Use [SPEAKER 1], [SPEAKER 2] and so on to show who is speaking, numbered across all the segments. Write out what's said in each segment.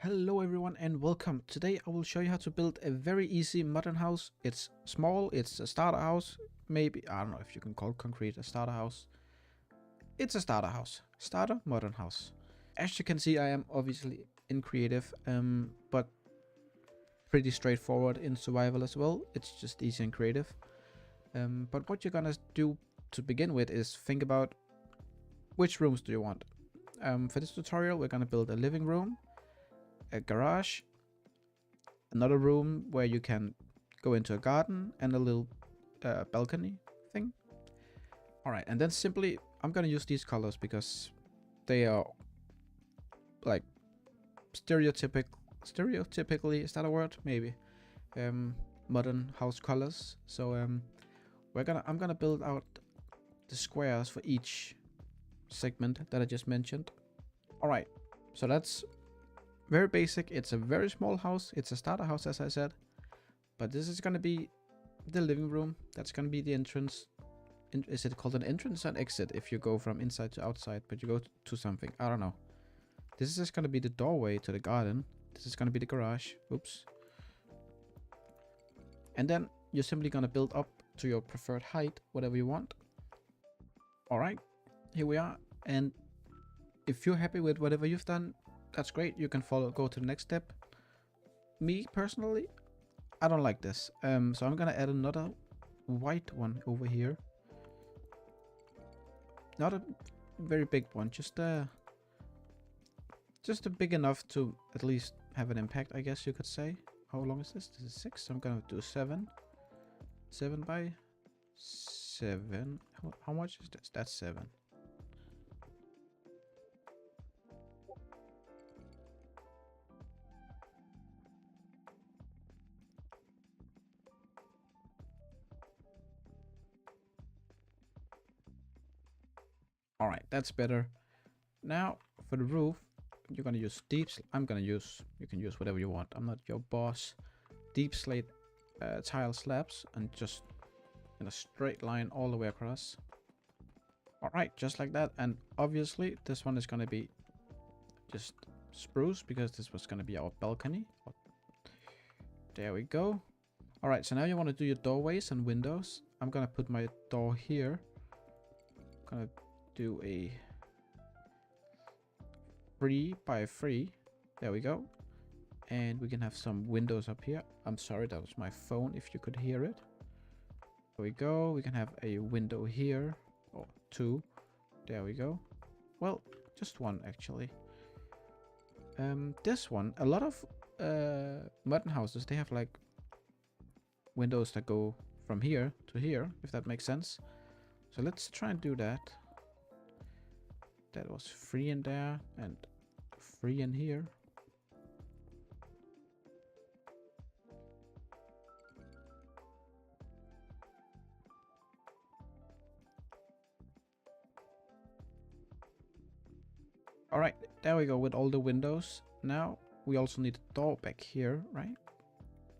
[SPEAKER 1] Hello everyone and welcome. Today I will show you how to build a very easy modern house. It's small, it's a starter house. Maybe, I don't know if you can call concrete a starter house. It's a starter house. Starter modern house. As you can see, I am obviously in creative, but pretty straightforward in survival as well. It's just easy and creative. But what you're gonna do to begin with is think about which rooms do you want. For this tutorial, we're gonna build a living room, a garage, another room where you can go into a garden, and a little balcony thing. All right, and then simply I'm gonna use these colors because they are like stereotypically, is that a word? Maybe modern house colors. So I'm gonna build out the squares for each segment that I just mentioned. All right, so that's very basic. It's a very small house. It's a starter house, as I said. But this is going to be the living room. That's going to be the entrance. Is it called an entrance or an exit if you go from inside to outside, but you go to something? I don't know. This is just going to be the doorway to the garden. This is going to be the garage. Oops. And then you're simply going to build up to your preferred height, whatever you want. All right, here we are. And if you're happy with whatever you've done, that's great. You can go to the next step. Me personally, I don't like this. So I'm gonna add another white one over here. Not a very big one, just a big enough to at least have an impact, I guess you could say. How long is this? This is 6. So I'm gonna do 7. 7 by 7. How much is this? That's 7. All right, that's better. Now for the roof, you're gonna use I'm gonna use, you can use whatever you want. I'm not your boss. Deep slate tile slabs, and just in a straight line all the way across. All right, just like that. And obviously this one is gonna be just spruce because this was gonna be our balcony. There we go. All right, so now you want to do your doorways and windows. I'm gonna put my door here. I'm gonna do a 3 by 3. There we go. And we can have some windows up here. I'm sorry, that was my phone if you could hear it. There we go. We can have a window here, or 2. There we go. Well, just 1 actually. This one, a lot of modern houses, they have like windows that go from here to here, if that makes sense. So let's try and do that. That was 3 in there and 3 in here. All right, there we go with all the windows. Now we also need a door back here, right?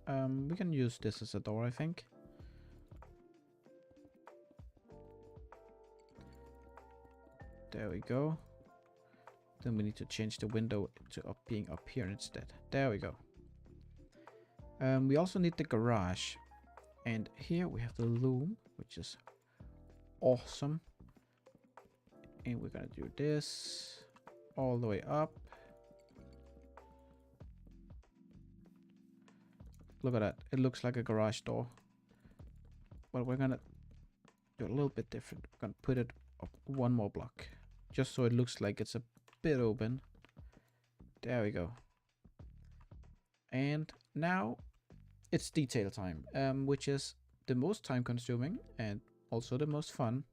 [SPEAKER 1] We can use this as a door, I think. There we go. Then we need to change the window to being up here instead. There we go. We also need the garage. And here we have the loom, which is awesome. And we're gonna do this all the way up. Look at that. It looks like a garage door. But we're gonna do a little bit different. We're gonna put it up 1 more block, just so it looks like it's a bit open. There we go. And now it's detail time, which is the most time consuming and also the most fun.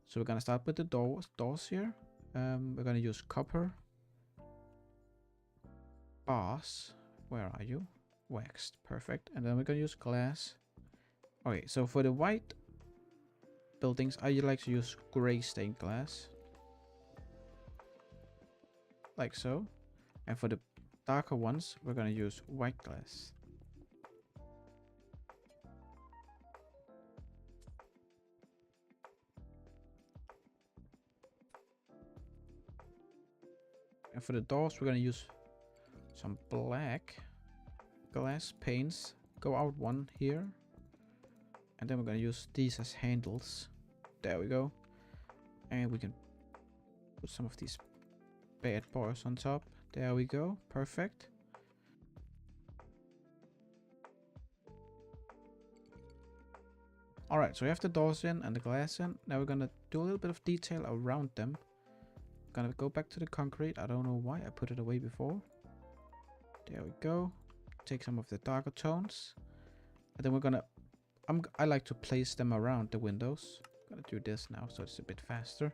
[SPEAKER 1] So we're gonna start with the doors here. We're gonna use copper bars. Where are you? Waxed. Perfect. And then we're gonna use glass. Okay, so for the white buildings, I like to use gray stained glass, like so. And for the darker ones, we're gonna use white glass. And for the doors, we're gonna use some black glass panes. Go out one here. And then we're gonna use these as handles. There we go. And we can put some of these bad boys on top. There we go. Perfect. Alright, so we have the doors in and the glass in. Now we're gonna do a little bit of detail around them. Gonna go back to the concrete. I don't know why I put it away before. There we go. Take some of the darker tones. And then we're gonna... I like to place them around the windows. I'm gonna do this now so it's a bit faster.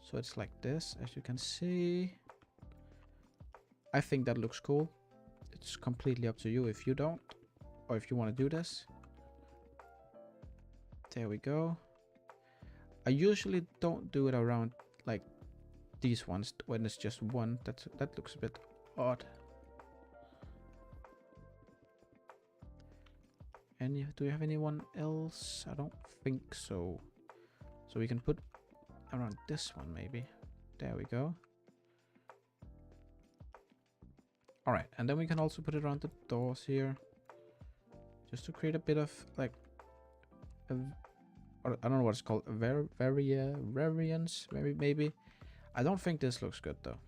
[SPEAKER 1] So it's like this, as you can see. I think that looks cool. It's completely up to you if you don't. Or if you want to do this. There we go. I usually don't do it around like these ones when it's just one. That looks a bit odd. Do you have anyone else? I don't think so. So we can put around this one maybe. There we go. Alright, and then we can also put it around the doors here. Just to create a bit of like I don't know what it's called. Variance, maybe. I don't think this looks good though.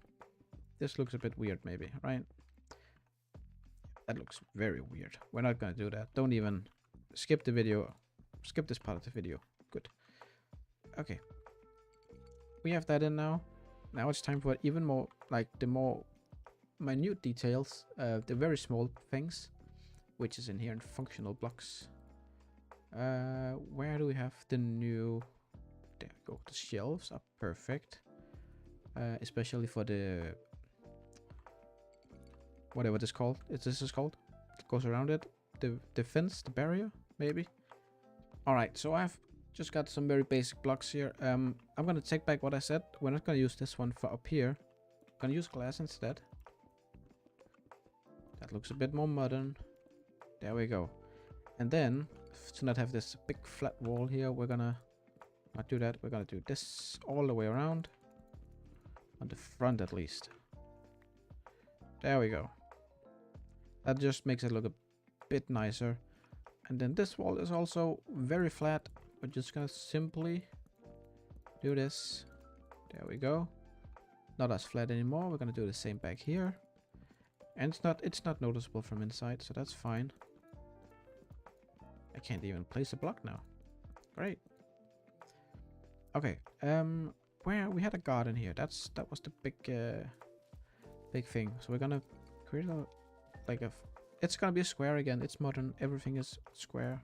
[SPEAKER 1] This looks a bit weird maybe, right? That looks very weird. We're not gonna do that. Don't even skip the video. Skip this part of the video. Good. Okay. We have that in now. Now it's time for even more, like the more minute details, the very small things, which is in here in functional blocks. Where do we have the new... There we go. The shelves are perfect. Especially for the... whatever this called. This is called. It goes around it. The fence, the barrier, maybe. Alright, so I've just got some very basic blocks here. I'm gonna take back what I said. We're not gonna use this one for up here. I'm gonna use glass instead. That looks a bit more modern. There we go. And then, to not have this big flat wall here, we're gonna not do that. We're gonna do this all the way around. On the front at least. There we go. That just makes it look a bit nicer. And then this wall is also very flat. We're just gonna simply do this. There we go. Not as flat anymore. We're gonna do the same back here. And it's not noticeable from inside, so that's fine. I can't even place a block now. Great. Okay. Where we had a garden here. That was the big thing. So we're gonna create a it's gonna be a square again. It's modern. Everything is square.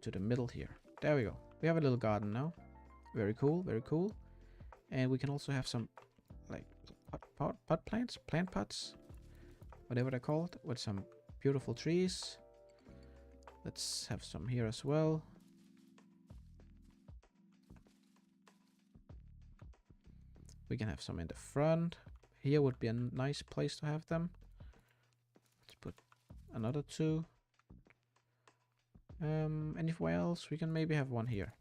[SPEAKER 1] To the middle here. There we go. We have a little garden now. Very cool. Very cool. And we can also have some like pot plants, plant pots, whatever they're called, with some beautiful trees. Let's have some here as well. We can have some in the front. Here would be a nice place to have them. Let's put another two. Anywhere else? We can maybe have one here.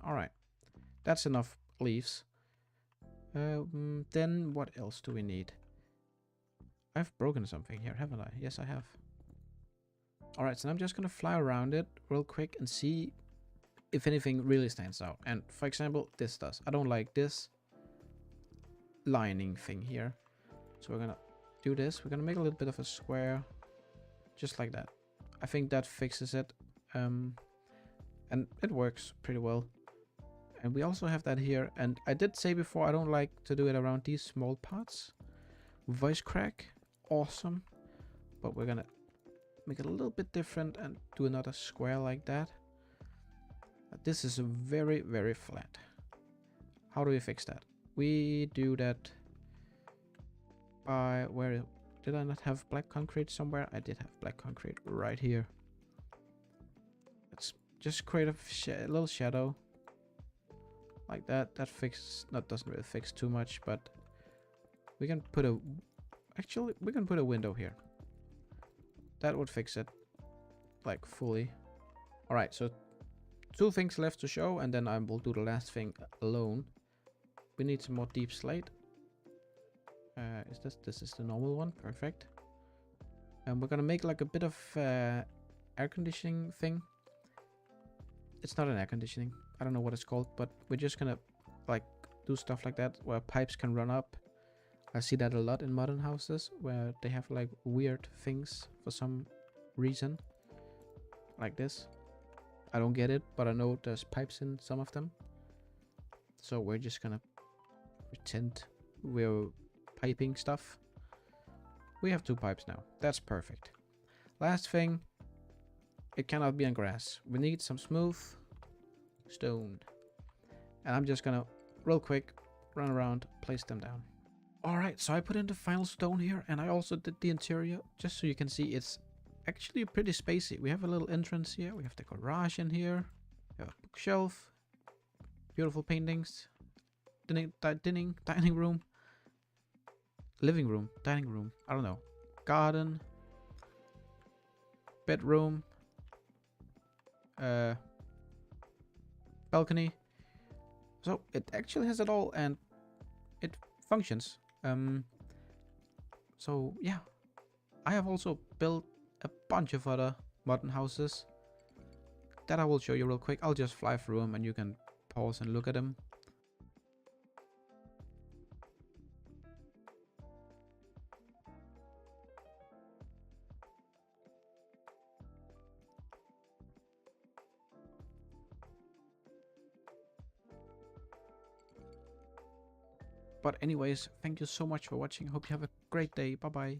[SPEAKER 1] Alright. That's enough leaves. Then what else do we need? I've broken something here, haven't I? Yes, I have. Alright, so I'm just gonna fly around it real quick and see if anything really stands out. And for example, this does. I don't like this lining thing here. So we're gonna do this. We're gonna make a little bit of a square. Just like that. I think that fixes it. And it works pretty well. And we also have that here. And I did say before, I don't like to do it around these small parts. Voice crack. Awesome. But we're gonna make it a little bit different and do another square like that. This is very, very flat. How do we fix that? We do that by... where did I not have black concrete somewhere? I did have black concrete right here. Let's just create a little shadow like that. That doesn't really fix too much, but we can put a... actually, we can put a window here. That would fix it like fully. All right, so 2 things left to show, and then I will do the last thing alone. We need some more deep slate. Is this is the normal one? Perfect. And we're gonna make like a bit of air conditioning thing. It's not an air conditioning. I don't know what it's called, but we're just gonna like do stuff like that where pipes can run up. I see that a lot in modern houses where they have like weird things for some reason. Like this. I don't get it, but I know there's pipes in some of them. So we're just gonna pretend we're piping stuff. We have 2 pipes now. That's perfect. Last thing, it cannot be on grass. We need some smooth stone. And I'm just gonna, real quick, run around, place them down. Alright, so I put in the final stone here, and I also did the interior, just so you can see it's actually pretty spacey. We have a little entrance here, we have the garage in here, we have a bookshelf, beautiful paintings, dining room, living room, dining room, I don't know, garden, bedroom, balcony. So it actually has it all, and it functions. So yeah, I have also built a bunch of other modern houses that I will show you real quick. I'll just fly through them and you can pause and look at them. But anyways, thank you so much for watching. Hope you have a great day. Bye bye.